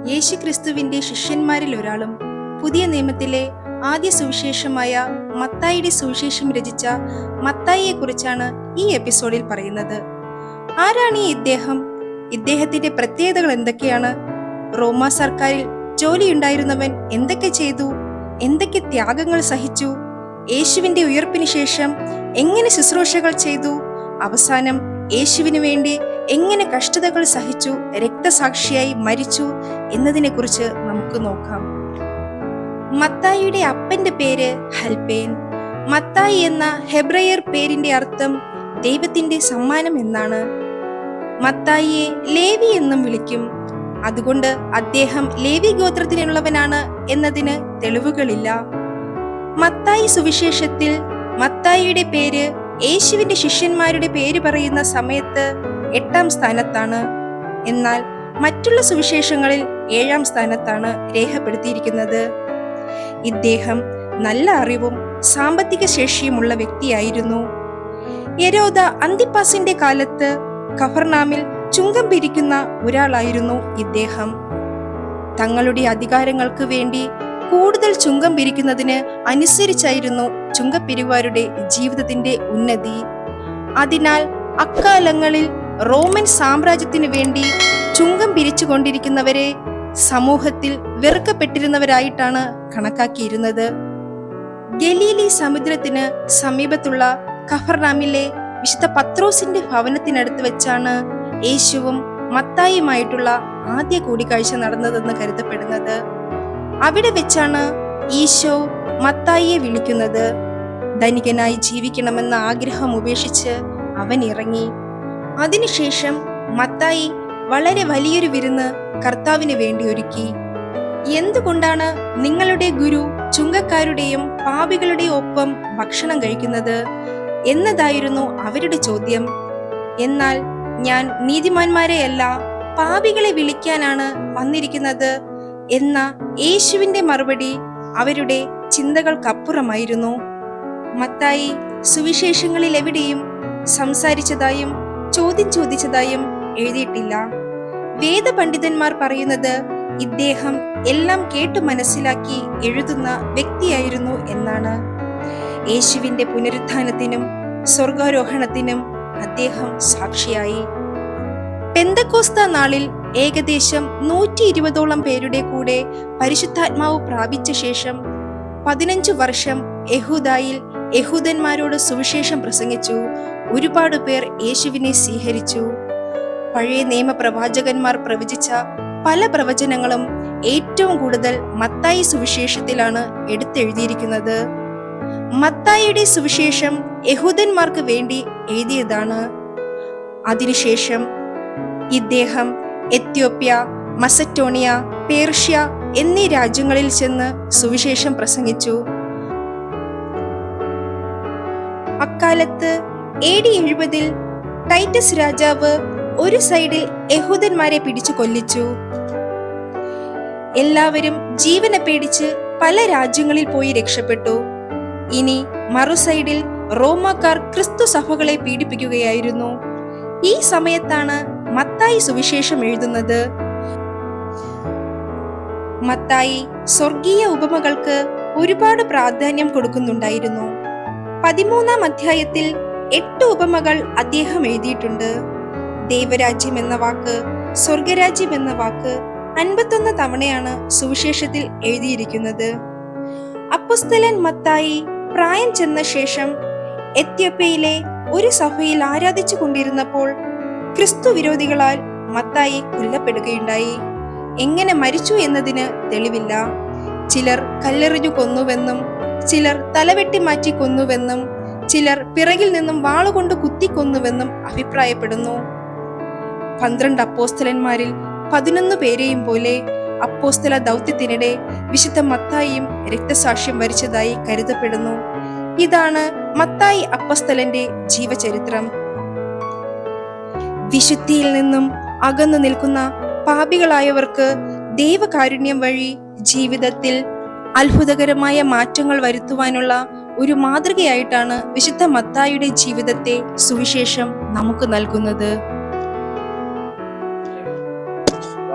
യേശുക്രിസ്തുവിന്റെ ശിഷ്യന്മാരിൽ ഒരാളും പുതിയ നിയമത്തിലെ ആദ്യ സുവിശേഷമായ മത്തായിയുടെ സുവിശേഷം രചിച്ച മത്തായിയെക്കുറിച്ചാണ് ഈ എപ്പിസോഡിൽ പറയുന്നത്. ആരാണ് ഈ ഇദ്ദേഹം? ഇദ്ദേഹത്തിന്റെ പ്രത്യേകതകൾ എന്തൊക്കെയാണ്? റോമ സർക്കാരിൽ ജോലിയുണ്ടായിരുന്നവൻ എന്തൊക്കെ ചെയ്തു? എന്തൊക്കെ ത്യാഗങ്ങൾ സഹിച്ചു? യേശുവിന്റെ ഉയർപ്പിന് ശേഷം എങ്ങനെ ശുശ്രൂഷകൾ ചെയ്തു? അവസാനം യേശുവിനു വേണ്ടി എങ്ങനെ കഷ്ടതകൾ സഹിച്ചു, രക്തസാക്ഷിയായി മരിച്ചു എന്നതിനെ കുറിച്ച് നമുക്ക് നോക്കാം. മത്തായിയുടെ അപ്പന്റെ പേര് ഹൽപേൻ. മത്തായി എന്ന ഹെബ്രയർ പേരിന്റെ അർത്ഥം ദൈവത്തിന്റെ സമ്മാനം എന്നാണ്. മത്തായിയെ ലേവി എന്നും വിളിക്കും. അതുകൊണ്ട് അദ്ദേഹം ലേവി ഗോത്രത്തിനുള്ളവനാണ് എന്നതിന് തെളിവുകളില്ല. മത്തായി സുവിശേഷത്തിൽ മത്തായിയുടെ പേര് യേശുവിന്റെ ശിഷ്യന്മാരുടെ പേര് പറയുന്ന സമയത്ത് 8-ാം സ്ഥാനത്താണ്. എന്നാൽ മറ്റുള്ള സുവിശേഷങ്ങളിൽ 7-ാം സ്ഥാനത്താണ് രേഖപ്പെടുത്തിയിരിക്കുന്നത്. ഇദ്ദേഹം നല്ല അറിവും സാമ്പത്തിക ശേഷിയുമുള്ള വ്യക്തിയായിരുന്നു. യരോദ അന്തിപ്പാസിന്റെ കാലത്ത് കഫർനാമിൽ ചുങ്കം പിരിക്കുന്ന ഒരാളായിരുന്നു ഇദ്ദേഹം. തങ്ങളുടെ അധികാരങ്ങൾക്ക് വേണ്ടി കൂടുതൽ ചുങ്കം പിരിക്കുന്നതിന് അനുസരിച്ചായിരുന്നു ചുങ്കപ്പിരിവാരുടെ ജീവിതത്തിന്റെ ഉന്നതി. അതിനാൽ അക്കാലങ്ങളിൽ റോമൻ സാമ്രാജ്യത്തിനു വേണ്ടി ചുങ്കം പിരിച്ചുകൊണ്ടിരിക്കുന്നവരെ സമൂഹത്തിൽ വെറുക്കപ്പെട്ടിരുന്നവരായിട്ടാണ് കണക്കാക്കിയിരുന്നത്. ഗലീലി സമുദ്രത്തിന് സമീപത്തുള്ള കഫർനാമിലെ വിശുദ്ധ പത്രോസിന്റെ ഭവനത്തിനടുത്ത് വെച്ചാണ് യേശുവും മത്തായിയുമായിട്ടുള്ള ആദ്യ കൂടിക്കാഴ്ച നടന്നതെന്ന് കരുതപ്പെടുന്നത്. അവിടെ വെച്ചാണ് ഈശോ മത്തായിയെ വിളിക്കുന്നത്. ധനികനായി ജീവിക്കണമെന്ന ആഗ്രഹം ഉപേക്ഷിച്ച് അവൻ ഇറങ്ങി. അതിനുശേഷം മത്തായി വളരെ വലിയൊരു വിരുന്ന് കർത്താവിന് വേണ്ടി ഒരുക്കി. എന്തുകൊണ്ടാണ് നിങ്ങളുടെ ഗുരു ചുങ്കക്കാരുടെയും പാപികളുടെയും ഒപ്പം ഭക്ഷണം കഴിക്കുന്നത് എന്നതായിരുന്നു അവരുടെ ചോദ്യം. എന്നാൽ ഞാൻ നീതിമാന്മാരെയല്ല പാപികളെ വിളിക്കാനാണ് വന്നിരിക്കുന്നത് എന്ന യേശുവിന്റെ മറുപടി അവരുടെ ചിന്തകൾക്കപ്പുറമായിരുന്നു. മത്തായി സുവിശേഷങ്ങളിൽ എവിടെയും സംസാരിച്ചതായും ചോദ്യം ചോദിച്ചതായും എഴുതിയിട്ടില്ല. വേദപണ്ഡിതന്മാർ പറയുന്നത് ഇദ്ദേഹം എല്ലാം കേട്ടു മനസ്സിലാക്കി എഴുതുന്ന വ്യക്തിയായിരുന്നു എന്നാണ്. യേശുവിന്റെ പുനരുത്ഥാനത്തിനും സ്വർഗാരോഹണത്തിനും അദ്ദേഹം സാക്ഷിയായി. പെന്തക്കോസ്ത നാളിൽ ഏകദേശം 120ഓളം പേരുടെ കൂടെ പരിശുദ്ധാത്മാവ് പ്രാപിച്ച ശേഷം 15 വർഷം യഹൂദായിൽ യഹൂദന്മാരോട് സുവിശേഷം പ്രസംഗിച്ചു. ഒരുപാട് പേർ യേശുവിനെ സ്വീകരിച്ചു. പഴയ നിയമ പ്രവാചകന്മാർ പ്രവചിച്ച പല പ്രവചനങ്ങളും ഏറ്റവും കൂടുതൽ മത്തായി സുവിശേഷത്തിലാണ് എടുത്തെഴുതിയിരിക്കുന്നത്. മത്തായിയുടെ സുവിശേഷം യഹൂദന്മാർക്ക് വേണ്ടി എഴുതിയതാണ്. അതിനുശേഷം ഇദ്ദേഹം എത്യോപ്യ, മസറ്റോണിയ, പേർഷ്യ എന്നീ രാജ്യങ്ങളിൽ ചെന്ന് സുവിശേഷം പ്രസംഗിച്ചു. അക്കാലത്ത് AD 70 ടൈറ്റസ് രാജാവ് ഒരു സൈഡിൽ യഹൂദന്മാരെ പിടിച്ചു കൊല്ലിച്ചു. എല്ലാവരും ജീവനെ പേടിച്ച് പല രാജ്യങ്ങളിൽ പോയി രക്ഷപ്പെട്ടു. ഇനി മറുസൈഡിൽ റോമാക്കാർ ക്രിസ്തു സഭകളെ പീഡിപ്പിക്കുകയായിരുന്നു. ഈ സമയത്താണ് മത്തായി സുവിശേഷം എഴുതുന്നത്. മത്തായി സ്വർഗീയ ഉപമകൾക്ക് ഒരുപാട് പ്രാധാന്യം കൊടുക്കുന്നുണ്ടായിരുന്നു. 13-ാം അധ്യായത്തിൽ 8 ഉപമകൾ അദ്ദേഹം എഴുതിയിട്ടുണ്ട്. ദൈവരാജ്യം എന്ന വാക്ക്, സ്വർഗരാജ്യം എന്ന വാക്ക് 51 തവണയാണ് സുവിശേഷത്തിൽ എഴുതിയിരിക്കുന്നത്. അപ്പോസ്തലൻ മത്തായി പ്രായം ചെന്ന ശേഷം എത്യോപ്യയിലെ ഒരു സഭയിൽ ആരാധിച്ചു കൊണ്ടിരുന്നപ്പോൾ ക്രിസ്തു വിരോധികളാൽ മത്തായി കൊല്ലപ്പെടുകയുണ്ടായി. എങ്ങനെ മരിച്ചു എന്നതിന് തെളിവില്ല. ചിലർ കല്ലെറിഞ്ഞു കൊന്നുവെന്നും ചിലർ തലവെട്ടി മാറ്റി കൊന്നുവെന്നും ചിലർ പിറകിൽ നിന്നും വാളുകൊണ്ട് കുത്തിക്കൊന്നുവെന്നും അഭിപ്രായപ്പെടുന്നു. 12 അപ്പോസ്തലന്മാരിൽ 11 പേരെയും പോലെ അപ്പോസ്തല ദൗത്യത്തിനിടെ വിശുദ്ധ മത്തായിയും രക്തസാക്ഷ്യം വരിച്ചതായി കരുതപ്പെടുന്നു. ഇതാണ് മത്തായി അപ്പോസ്തലന്റെ ജീവചരിത്രം. വിശുദ്ധിയിൽ നിന്നും അകന്നു നിൽക്കുന്ന പാപികളായവർക്ക് ദൈവകാരുണ്യം വഴി ജീവിതത്തിൽ അത്ഭുതകരമായ മാറ്റങ്ങൾ വരുത്തുവാനുള്ള ഒരു മാതൃകയായിട്ടാണ് വിശുദ്ധ മത്തായിയുടെ ജീവിതത്തെ സുവിശേഷം നമുക്ക് നൽകുന്നത്.